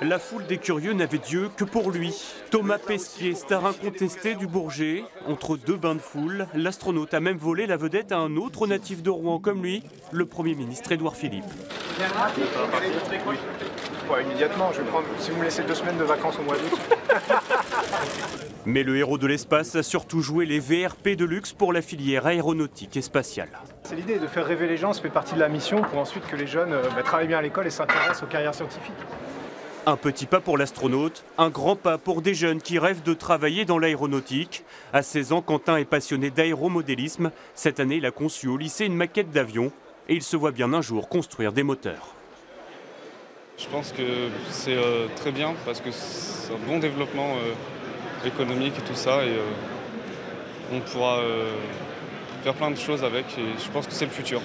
La foule des curieux n'avait Dieu que pour lui. Thomas Pesquet, star incontesté du Bourget. Entre deux bains de foule, l'astronaute a même volé la vedette à un autre natif de Rouen comme lui, le Premier ministre Édouard Philippe. Oui. Ouais, immédiatement, je vais prendre, si vous me laissez 2 semaines de vacances au mois d'août. Mais le héros de l'espace a surtout joué les VRP de luxe pour la filière aéronautique et spatiale. C'est l'idée de faire rêver les gens, ça fait partie de la mission pour ensuite que les jeunes travaillent bien à l'école et s'intéressent aux carrières scientifiques. Un petit pas pour l'astronaute, un grand pas pour des jeunes qui rêvent de travailler dans l'aéronautique. À 16 ans, Quentin est passionné d'aéromodélisme. Cette année, il a conçu au lycée une maquette d'avion et il se voit bien un jour construire des moteurs. Je pense que c'est très bien parce que c'est un bon développement économique et tout ça et on pourra faire plein de choses avec et je pense que c'est le futur.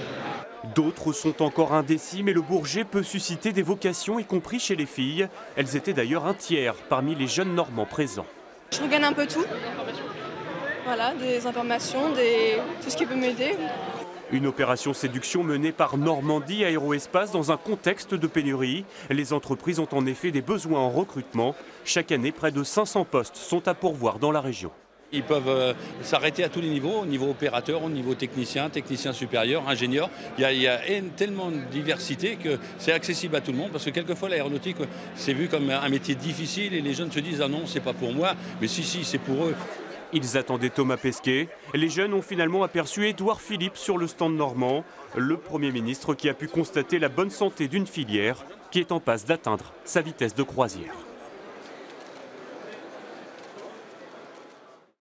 D'autres sont encore indécis, mais le Bourget peut susciter des vocations, y compris chez les filles. Elles étaient d'ailleurs un tiers parmi les jeunes Normands présents. Je regarde un peu tout. Voilà, des informations, tout ce qui peut m'aider. Une opération séduction menée par Normandie Aéroespace dans un contexte de pénurie. Les entreprises ont en effet des besoins en recrutement. Chaque année, près de 500 postes sont à pourvoir dans la région. Ils peuvent s'arrêter à tous les niveaux, au niveau opérateur, au niveau technicien, technicien supérieur, ingénieur. Il y a tellement de diversité que c'est accessible à tout le monde parce que quelquefois l'aéronautique, c'est vu comme un métier difficile et les jeunes se disent « Ah non, c'est pas pour moi », mais si, c'est pour eux. Ils attendaient Thomas Pesquet. Les jeunes ont finalement aperçu Édouard Philippe sur le stand normand, le Premier ministre qui a pu constater la bonne santé d'une filière qui est en passe d'atteindre sa vitesse de croisière.